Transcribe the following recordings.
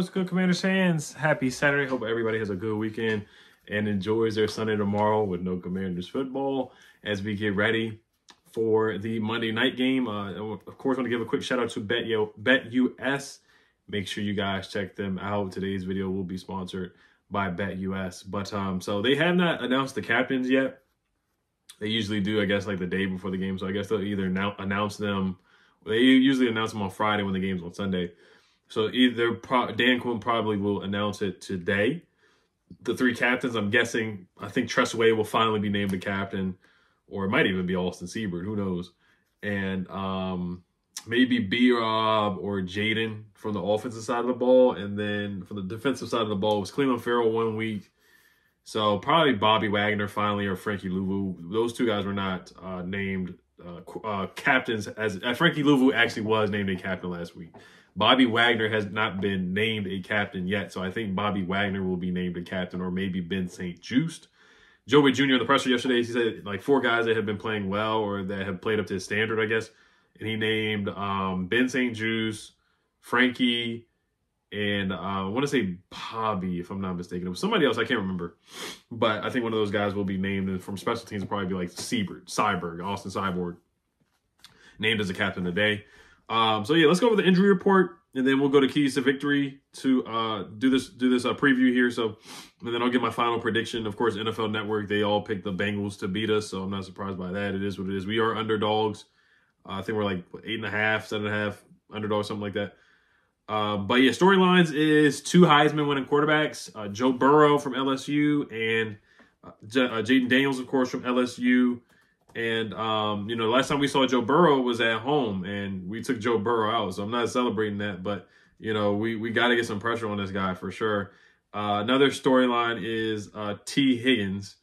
what's good, Commanders fans? Happy Saturday. Hope everybody has a good weekend and enjoys their Sunday tomorrow with no Commanders football as we get ready for the Monday night game. Of course, I want to give a quick shout out to BETUS. Make sure you guys check them out. Today's video will be sponsored by BETUS. But so they have not announced the captains yet. They usually do, I guess, like the day before the game. So I guess they'll either announce them. They usually announce them on Friday when the game's on Sunday. So either Dan Quinn probably will announce it today. The three captains, I'm guessing, I think Tressway will finally be named the captain, or it might even be Austin Seibert, who knows. And maybe B-Rob or Jaden from the offensive side of the ball. And then from the defensive side of the ball was Cleveland Farrell 1 week. So probably Bobby Wagner finally or Frankie Louvu. Those two guys were not named captains. As Frankie Louvu actually was named a captain last week. Bobby Wagner has not been named a captain yet, so I think Bobby Wagner will be named a captain, or maybe Ben St-Juste. Joe Witt Jr. in the presser yesterday, he said like 4 guys that have been playing well or that have played up to his standard, I guess. And he named Ben St-Juste, Frankie, and I want to say Bobby, if I'm not mistaken. It was somebody else, I can't remember. But I think one of those guys will be named, and from special teams, will probably be like Cyborg, Austin Cyborg, named as a captain today. So yeah, let's go over the injury report, and then we'll go to keys to victory to do this preview here. So, and then I'll give my final prediction. Of course, NFL Network, they all picked the Bengals to beat us, so I'm not surprised by that. It is what it is. We are underdogs. I think we're like 8.5, 7.5 underdogs, something like that. But yeah, storylines is 2 Heisman winning quarterbacks, Joe Burrow from LSU and Jaden Daniels, of course, from LSU. And, you know, the last time we saw Joe Burrow was at home, and we took Joe Burrow out. So I'm not celebrating that, but, you know, we got to get some pressure on this guy for sure. Another storyline is T. Higgins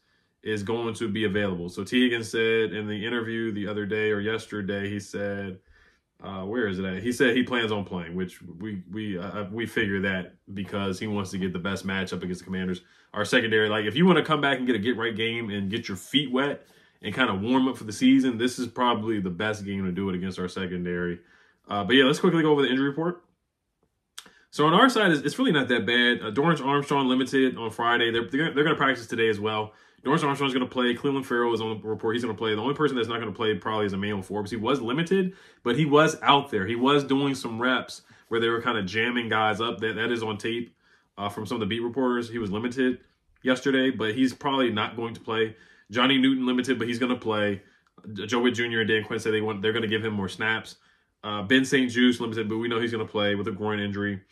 is going to be available. So T. Higgins said in the interview the other day or yesterday, he said, where is it at? He said he plans on playing, which we figure that because he wants to get the best matchup against the Commanders. Our secondary, like if you want to come back and get a get-right game and get your feet wet, and kind of warm up for the season, this is probably the best game to do it against our secondary. But yeah, let's quickly go over the injury report. So on our side, it's really not that bad. Dorrance Armstrong limited on Friday. They're going to practice today as well. Dorrance Armstrong's going to play. Cleveland Farrell is on the report. He's going to play. The only person that's not going to play probably is Emmanuel Forbes. He was limited, but he was out there. He was doing some reps where they were kind of jamming guys up. That is on tape from some of the beat reporters. He was limited yesterday, but he's probably not going to play. Johnny Newton limited, but he's going to play. Joe Witt Jr. and Dan Quinn say they're going to give him more snaps. Ben St-Juste limited, but we know he's going to play with a groin injury.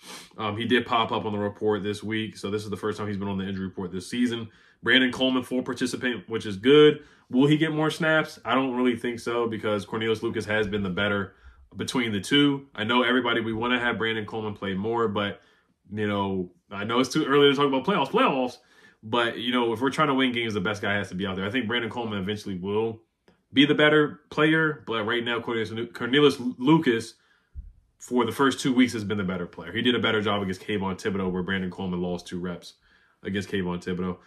He did pop up on the report this week, so this is the first time he's been on the injury report this season. Brandon Coleman, full participant, which is good. Will he get more snaps? I don't really think so because Cornelius Lucas has been the better between the two. I know everybody, we want to have Brandon Coleman play more, but, you know, I know it's too early to talk about playoffs. But, you know, if we're trying to win games, the best guy has to be out there. I think Brandon Coleman eventually will be the better player. But right now, Cornelius Lucas, for the first 2 weeks, has been the better player. He did a better job against Kayvon Thibodeau, where Brandon Coleman lost 2 reps against Kayvon Thibodeau.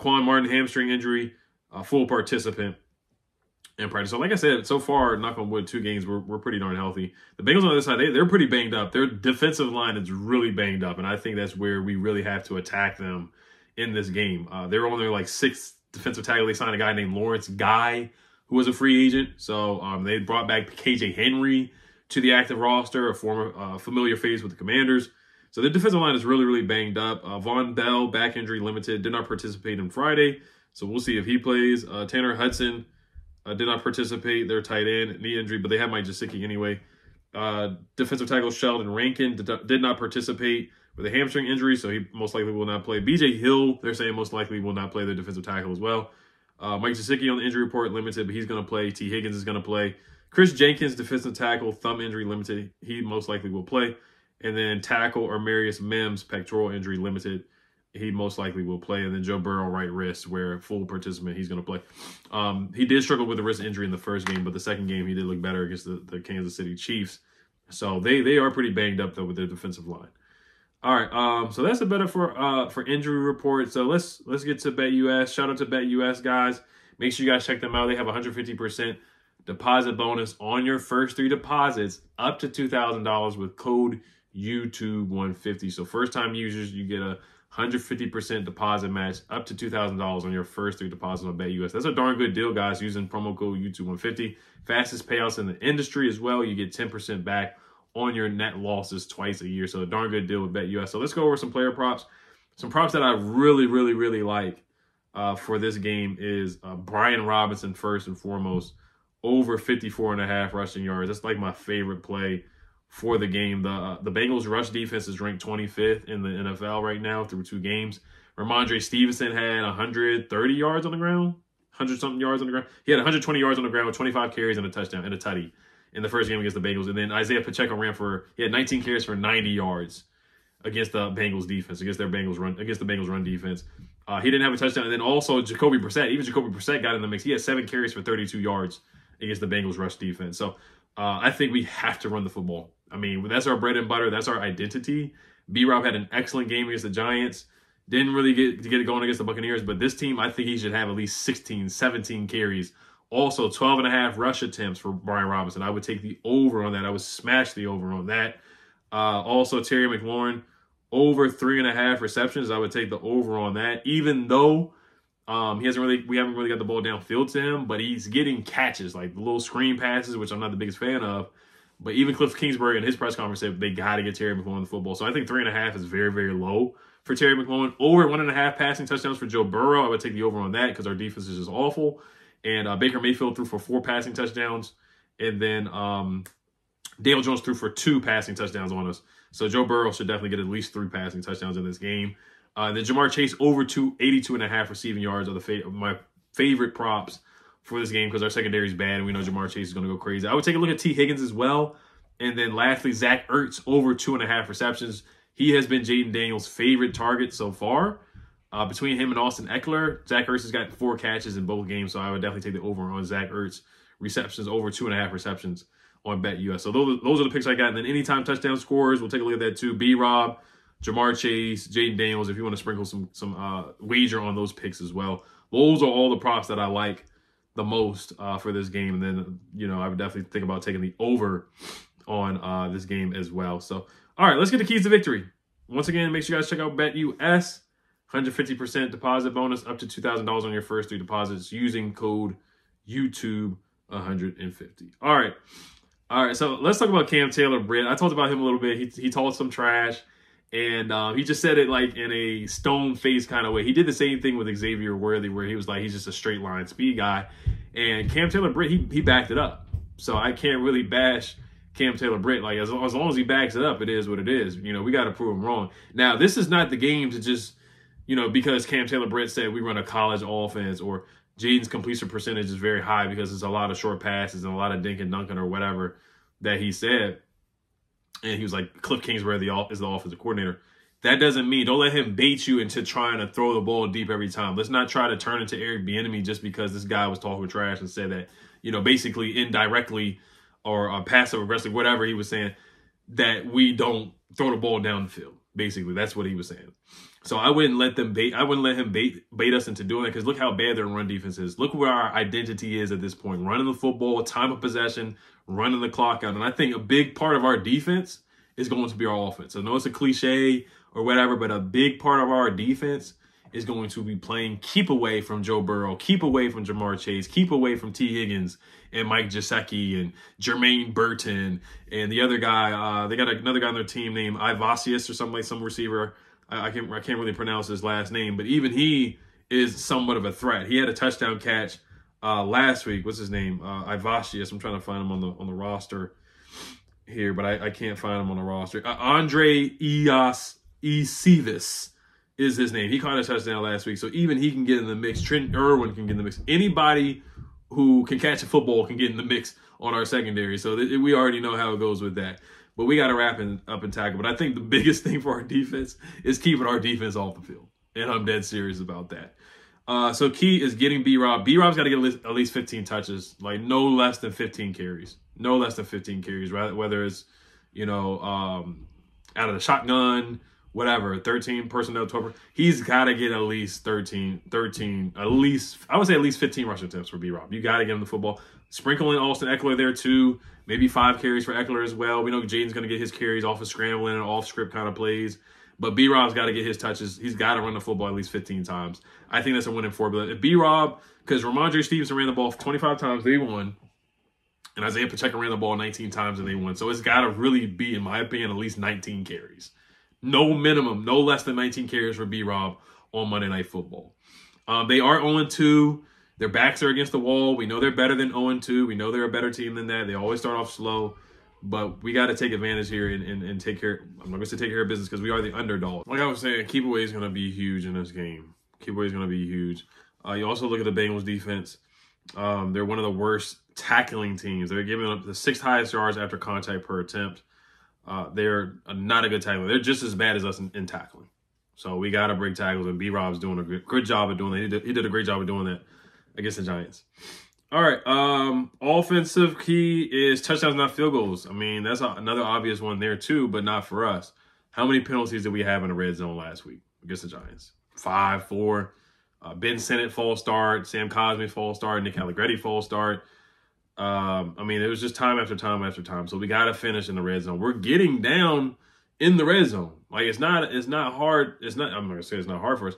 Quan Martin, hamstring injury, full participant in practice. So like I said, so far, knock on wood, 2 games, we're pretty darn healthy. The Bengals on the other side, they're pretty banged up. Their defensive line is really banged up. And I think that's where we really have to attack them in this game. They're on their like 6th defensive tackle. They signed a guy named Lawrence Guy, who was a free agent. So they brought back KJ Henry to the active roster, a former familiar face with the Commanders. So the defensive line is really, really banged up. Von Bell, back injury limited, did not participate on Friday. So we'll see if he plays. Tanner Hudson did not participate. They're tight end, knee injury, but they have Mike Gesicki anyway. Defensive tackle Sheldon Rankin did not participate with a hamstring injury, so he most likely will not play. BJ Hill, they're saying most likely will not play, their defensive tackle as well. Mike Gesicki on the injury report, limited, but he's going to play. T. Higgins is going to play. Chris Jenkins, defensive tackle, thumb injury, limited. He most likely will play. And then tackle Armarius Mims, pectoral injury, limited. He most likely will play. And then Joe Burrow, right wrist, where full participant, he's going to play. He did struggle with a wrist injury in the first game, but the second game he did look better against the Kansas City Chiefs. So they are pretty banged up, though, with their defensive line. All right, so that's a better for injury report. So let's get to BETUS. Shout out to BETUS, guys. Make sure you guys check them out. They have a 150% deposit bonus on your first 3 deposits up to $2,000 with code YouTube150. So first-time users, you get a 150% deposit match up to $2,000 on your first 3 deposits on BETUS. That's a darn good deal, guys, using promo code YouTube150. Fastest payouts in the industry as well. You get 10% back on your net losses twice a year. So a darn good deal with BETUS. So let's go over some player props. Some props that I really like for this game is Brian Robinson first and foremost, over 54.5 rushing yards. That's like my favorite play for the game. The Bengals rush defense is ranked 25th in the NFL right now through 2 games. Ramondre Stevenson had 130 yards on the ground, 100-something yards on the ground. He had 120 yards on the ground with 25 carries and a touchdown and a tutty in the first game against the Bengals. And then Isaiah Pacheco he had 19 carries for 90 yards against the Bengals defense, against the Bengals run defense. He didn't have a touchdown. And then also Jacoby Brissett, even Jacoby Brissett got in the mix. He had 7 carries for 32 yards against the Bengals rush defense. So I think we have to run the football. I mean, that's our bread and butter. That's our identity. B-Rob had an excellent game against the Giants. Didn't really get it going against the Buccaneers. But this team, I think he should have at least 16, 17 carries. Also, 12.5 rush attempts for Brian Robinson. I would take the over on that. I would smash the over on that. Also, Terry McLaurin, over 3.5 receptions. I would take the over on that. Even though we haven't really got the ball downfield to him, but he's getting catches, like the little screen passes, which I'm not the biggest fan of. But even Cliff Kingsbury in his press conference said they got to get Terry McLaurin the football. So I think 3.5 is very low for Terry McLaurin. Over 1.5 passing touchdowns for Joe Burrow. I would take the over on that because our defense is just awful. And Baker Mayfield threw for 4 passing touchdowns. And then Dale Jones threw for 2 passing touchdowns on us. So Joe Burrow should definitely get at least 3 passing touchdowns in this game. Then Jamar Chase over 82.5 receiving yards are my favorite props for this game because our secondary is bad and we know Jamar Chase is going to go crazy. I would take a look at T. Higgins as well. And then lastly, Zach Ertz over 2.5 receptions. He has been Jaden Daniels' favorite target so far. Between him and Austin Eckler, Zach Ertz has got 4 catches in both games, so I would definitely take the over on Zach Ertz receptions, over 2.5 receptions on BETUS. So those are the picks I got. And then anytime touchdown scores, we'll take a look at that too. B-Rob, Jamar Chase, Jaden Daniels, if you want to sprinkle some wager on those picks as well. Those are all the props that I like the most for this game. And then, you know, I would definitely think about taking the over on this game as well. So, all right, let's get the keys to victory. Once again, make sure you guys check out BETUS. 150% deposit bonus up to $2,000 on your first 3 deposits using code YouTube150. All right, so let's talk about Cam Taylor-Britt. I talked about him a little bit. He talked some trash, and he just said it like in a stone-faced kind of way. He did the same thing with Xavier Worthy, where he was like, he's just a straight-line speed guy. And Cam Taylor-Britt, he backed it up. So I can't really bash Cam Taylor-Britt. Like, as long as he backs it up, it is what it is. You know, we got to prove him wrong. Now, this is not the game to just, you know, because Cam Taylor-Britt said we run a college offense, or Jaden's completion percentage is very high because it's a lot of short passes and a lot of dink and dunking or whatever that he said. And he was like, Cliff Kingsbury is the offensive coordinator. That doesn't mean, don't let him bait you into trying to throw the ball deep every time. Let's not try to turn into Eric Bieniemy just because this guy was talking trash and said that, you know, basically indirectly or passive aggressive, whatever he was saying, that we don't throw the ball down the field. Basically, that's what he was saying. So I wouldn't let him bait us into doing that, because look how bad their run defense is. Look where our identity is at this point. Running the football, time of possession, running the clock out. And I think a big part of our defense is going to be our offense. I know it's a cliche or whatever, but a big part of our defense is going to be playing keep away from Joe Burrow, keep away from Jamar Chase, keep away from T. Higgins and Mike Gesicki and Jermaine Burton and the other guy. They got another guy on their team named Ivasius or something, like some receiver. I can't really pronounce his last name, but even he is somewhat of a threat. He had a touchdown catch last week. What's his name? Ivasius. I'm trying to find him on the roster here, but I can't find him on the roster. Andre Iasivis is his name. He caught a touchdown last week, so even he can get in the mix. Trent Irwin can get in the mix. Anybody who can catch a football can get in the mix on our secondary. So we already know how it goes with that. But we got to wrap up and tackle. But I think the biggest thing for our defense is keeping our defense off the field. And I'm dead serious about that. So key is getting B-Rob. B-Rob's got to get at least 15 touches, like no less than 15 carries. No less than 15 carries, right? Whether it's, you know, out of the shotgun, whatever, 13 personnel, 12. He's got to get at least 13, at least, I would say at least 15 rush attempts for B-Rob. You got to get him the football. Sprinkle in Austin Eckler there too. Maybe 5 carries for Eckler as well. We know Jaden's going to get his carries off of scrambling and off-script kind of plays. But B-Rob's got to get his touches. He's got to run the football at least 15 times. I think that's a winning formula. If B-Rob, because Ramondre Stevenson ran the ball 25 times, they won. And Isaiah Pacheco ran the ball 19 times and they won. So it's got to really be, in my opinion, at least 19 carries. No minimum, no less than 19 carries for B-Rob on Monday Night Football. They are 0-2. Their backs are against the wall. We know they're better than 0-2. We know they're a better team than that. They always start off slow. But we got to take advantage here and take care. I'm not going to say take care of business because we are the underdog. Like I was saying, keep away is going to be huge in this game. Keep away is going to be huge. You also look at the Bengals defense. They're one of the worst tackling teams. They're giving up the 6th highest yards after contact per attempt. They're not a good tackler. They're just as bad as us in tackling. So we got to break tackles, and B-Rob's doing a good job of doing that. He did a great job of doing that against the Giants. All right, offensive key is touchdowns, not field goals. I mean, that's another obvious one there too, but not for us. How many penalties did we have in the red zone last week against the Giants? 5, 4. Ben Sinnott false start, Sam Cosmi false start, Nick Allegretti false start. I mean, it was just time after time after time. So we got to finish in the red zone. We're getting down in the red zone. Like it's not hard. I'm not gonna say it's not hard for us,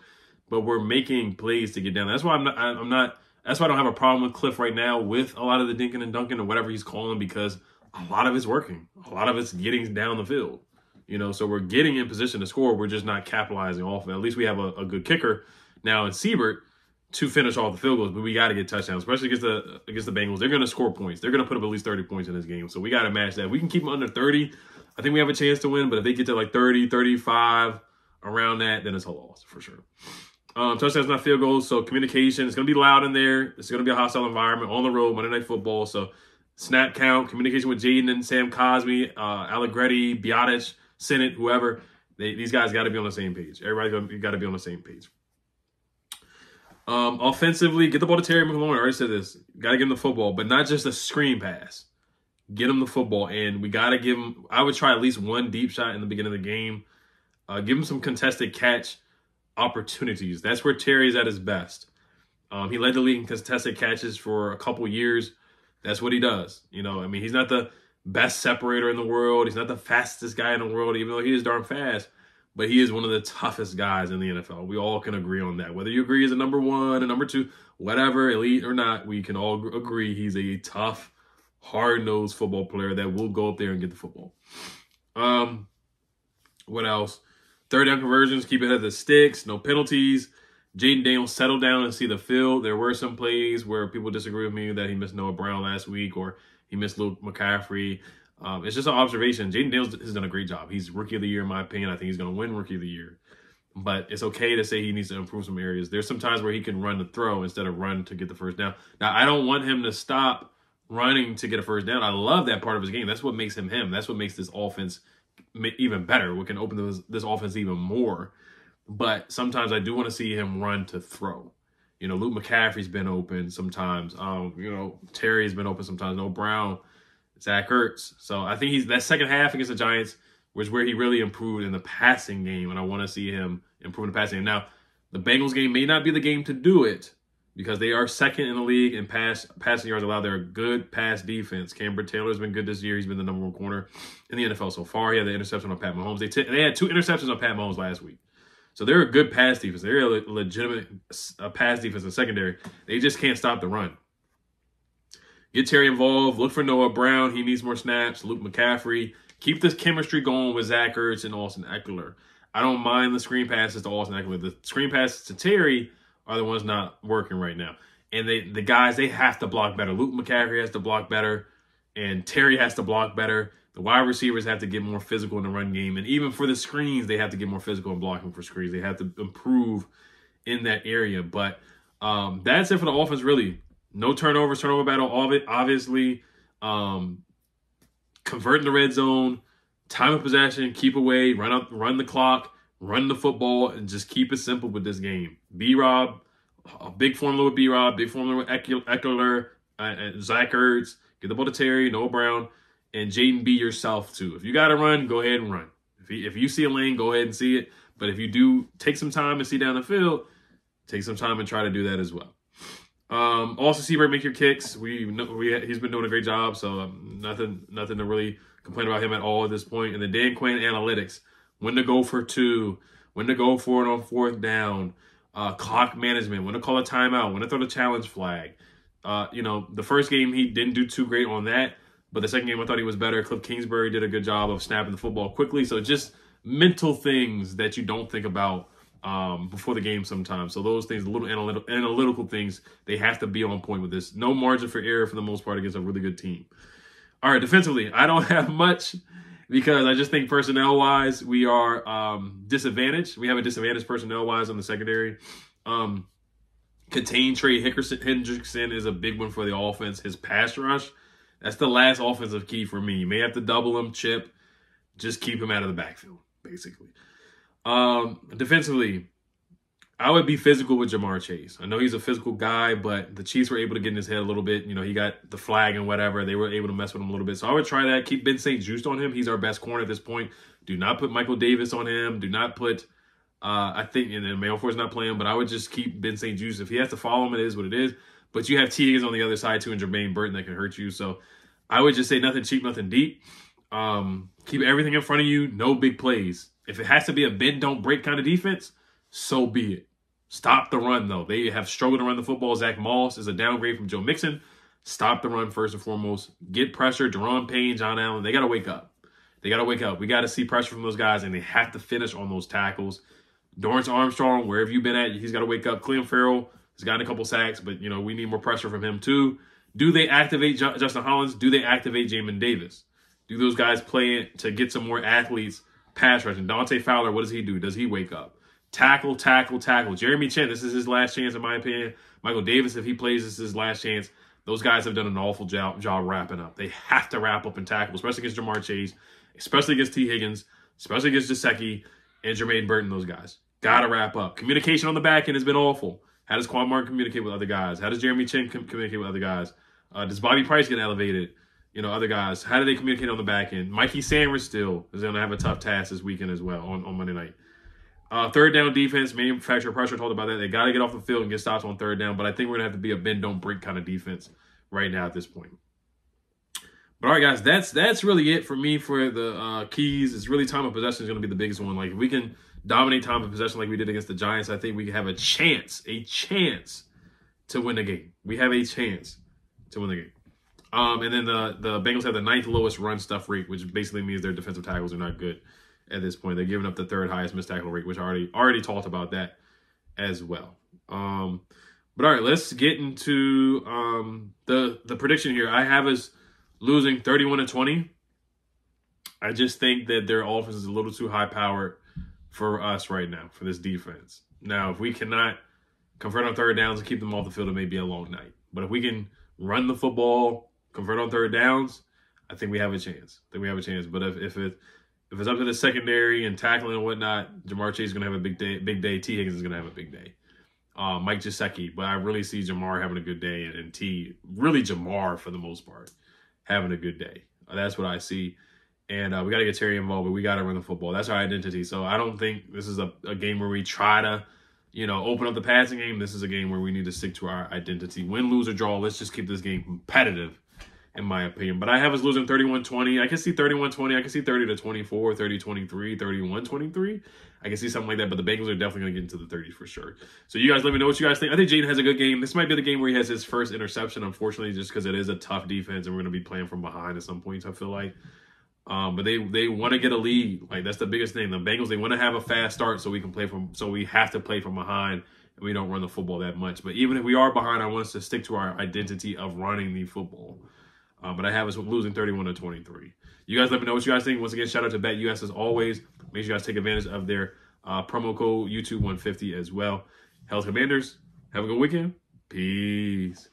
but we're making plays to get down. That's why that's why I don't have a problem with Cliff right now with a lot of the dinking and dunking or whatever he's calling, because a lot of it's working. A lot of it's getting down the field. You know, so we're getting in position to score. We're just not capitalizing off of it. At least we have a good kicker now in Siebert to finish all the field goals, but we got to get touchdowns, especially against the Bengals. They're going to score points. They're going to put up at least 30 points in this game. So we got to match that. If we can keep them under 30, I think we have a chance to win. But if they get to like 30, 35, around that, then it's a loss for sure. Touchdowns, not field goals. So communication, it's going to be loud in there. It's going to be a hostile environment on the road, Monday Night Football. So snap count, communication with Jaden and Sam Cosmi, Allegretti, BETUS, Sinnott, whoever. These guys got to be on the same page. Everybody got to be on the same page. Offensively, get the ball to Terry McLaurin. I already said this. Got to give him the football, but not just a screen pass. Get him the football, and we got to give him, I would try at least one deep shot in the beginning of the game. Give him some contested catch opportunities. That's where Terry's at his best. He led the league in contested catches for a couple years. That's what he does. You know, I mean, he's not the best separator in the world. He's not the fastest guy in the world, even though he is darn fast. But he is one of the toughest guys in the NFL. We all can agree on that. Whether you agree he's a number 1, a number 2, whatever, elite or not, we can all agree he's a tough, hard-nosed football player that will go up there and get the football. What else? Third down conversions, keep it at the sticks, no penalties. Jaden Daniels, settle down and see the field. There were some plays where people disagree with me that he missed Noah Brown last week or he missed Luke McCaffrey. It's just an observation. Jaden Daniels has done a great job. He's Rookie of the Year, in my opinion. I think he's going to win Rookie of the Year. But it's okay to say he needs to improve some areas. There's some times where he can run the throw instead of run to get the first down. Now, I don't want him to stop running to get a first down. I love that part of his game. That's what makes him him. That's what makes this offense even better. We can open this offense even more. But sometimes I do want to see him run to throw. You know, Luke McCaffrey's been open sometimes. You know, Terry's been open sometimes. No Brown, Zach Ertz. So I think that second half against the Giants was where he really improved in the passing game, and I want to see him improve in the passing game. Now, the Bengals game may not be the game to do it because they are second in the league in passing yards allowed. They're a good pass defense. Cambridge Taylor's been good this year. He's been the number 1 corner in the NFL so far. He had the interception on Pat Mahomes. They had 2 interceptions on Pat Mahomes last week. So they're a good pass defense. They're a legitimate pass defense in secondary. They just can't stop the run. Get Terry involved. Look for Noah Brown. He needs more snaps. Luke McCaffrey. Keep this chemistry going with Zach Ertz and Austin Eckler. I don't mind the screen passes to Austin Eckler. The screen passes to Terry are the ones not working right now. And the guys, they have to block better. Luke McCaffrey has to block better. And Terry has to block better. The wide receivers have to get more physical in the run game. And even for the screens, they have to get more physical in blocking for screens. They have to improve in that area. But that's it for the offense, really. No turnovers, turnover battle, all of it. Obviously, convert in the red zone, time of possession, keep away, run the clock, run the football, and just keep it simple with this game. B-Rob, a big formula with B-Rob, big formula with Eckler, and Zach Ertz. Get the ball to Terry, Noah Brown, and Jaden, be yourself too. If you got to run, go ahead and run. If you see a lane, go ahead and see it. But if you do take some time and see down the field, take some time and try to do that as well. Also, Seabird make your kicks. He's been doing a great job, so nothing to really complain about him at all at this point. And then Dan Quinn analytics, when to go for 2, when to go for it on 4th down, clock management, when to call a timeout, when to throw the challenge flag. The first game he didn't do too great on that, but the second game I thought he was better. Cliff Kingsbury did a good job of snapping the football quickly. So just mental things that you don't think about before the game sometimes. So those things, the little analytical things, they have to be on point with this. No margin for error for the most part against a really good team. All right, defensively, I don't have much because I just think personnel-wise, we are disadvantaged. We have a disadvantage personnel-wise on the secondary. Contain Trey Hendrickson is a big one for the offense. His pass rush, that's the last offensive key for me. You may have to double him, chip. Just keep him out of the backfield, basically. Defensively, I would be physical with Jamar Chase. I know he's a physical guy, but the Chiefs were able to get in his head a little bit. He got the flag and whatever. They were able to mess with him a little bit. So I would try that. Keep Ben St. Juste on him. He's our best corner at this point. Do not put Michael Davis on him. Do not put, I think, and then Malfoy's not playing, but I would just keep Ben St. Juste. If he has to follow him, it is what it is. But you have T. Higgins on the other side, too, and Jermaine Burton that can hurt you. So I would just say nothing cheap, nothing deep. Keep everything in front of you. No big plays. If it has to be a bend, don't break kind of defense, so be it. Stop the run, though. They have struggled to run the football. Zach Moss is a downgrade from Joe Mixon. Stop the run first and foremost. Get pressure. Deron Payne, John Allen, they got to wake up. They got to wake up. We got to see pressure from those guys, and they have to finish on those tackles. Dorrance Armstrong, wherever you've been at, he's got to wake up. Clem Farrell has gotten a couple sacks, but, we need more pressure from him, too. Do they activate Justin Hollins? Do they activate Jamin Davis? Do those guys play it to get some more athletes pass rushing? Dante Fowler, what does he do? Does he wake up? Tackle, tackle, tackle. Jeremy Chin, this is his last chance, in my opinion. Michael Davis, if he plays, this is his last chance. Those guys have done an awful job wrapping up. They have to wrap up and tackle, especially against Jamar Chase, especially against T. Higgins, especially against Gesicki and Jermaine Burton, those guys. Got to wrap up. Communication on the back end has been awful. How does Quan Martin communicate with other guys? How does Jeremy Chin communicate with other guys? Does Bobby Price get elevated? Other guys, how do they communicate on the back end? Mikey Sanders still is going to have a tough task this weekend as well on Monday night. Third down defense, manufacturer pressure, talked about that. They got to get off the field and get stops on third down, but I think we're going to have to be a bend, don't break kind of defense right now at this point. But all right, guys, that's really it for me for the keys. It's really time of possession is going to be the biggest one. Like, if we can dominate time of possession like we did against the Giants, I think we have a chance to win the game. We have a chance to win the game. And then the Bengals have the 9th lowest run stuff rate, which basically means their defensive tackles are not good at this point. They're giving up the 3rd highest missed tackle rate, which I already talked about that as well. But all right, let's get into the prediction here. I have us losing 31-20. I just think that their offense is a little too high powered for us right now, for this defense. Now, if we cannot convert on third downs and keep them off the field, it may be a long night. But if we can run the football, convert on third downs, I think we have a chance. But if it's up to the secondary and tackling and whatnot, Jamar Chase is going to have a big day. T. Higgins is going to have a big day. Mike Gesicki, but I really see Jamar having a good day, and really Jamar for the most part, having a good day. That's what I see. And we got to get Terry involved, but we got to run the football. That's our identity. So I don't think this is a game where we try to, open up the passing game. This is a game where we need to stick to our identity. Win, lose, or draw, let's just keep this game competitive, in my opinion. But I have us losing 31-20. I can see 31-20. I can see 30-24, 30-23, 31-23. I can see something like that, but the Bengals are definitely going to get into the 30s for sure. So you guys let me know what you guys think. I think Jaden has a good game. This might be the game where he has his first interception, unfortunately, just because it is a tough defense, and we're going to be playing from behind at some points, I feel like. But they want to get a lead. Like, that's the biggest thing. The Bengals, they want to have a fast start so we have to play from behind, and we don't run the football that much. But even if we are behind, I want us to stick to our identity of running the football. But I have us losing 31-23. You guys let me know what you guys think. Once again, shout out to BETUS as always. Make sure you guys take advantage of their promo code YouTube150 as well. Hell's Commanders, have a good weekend. Peace.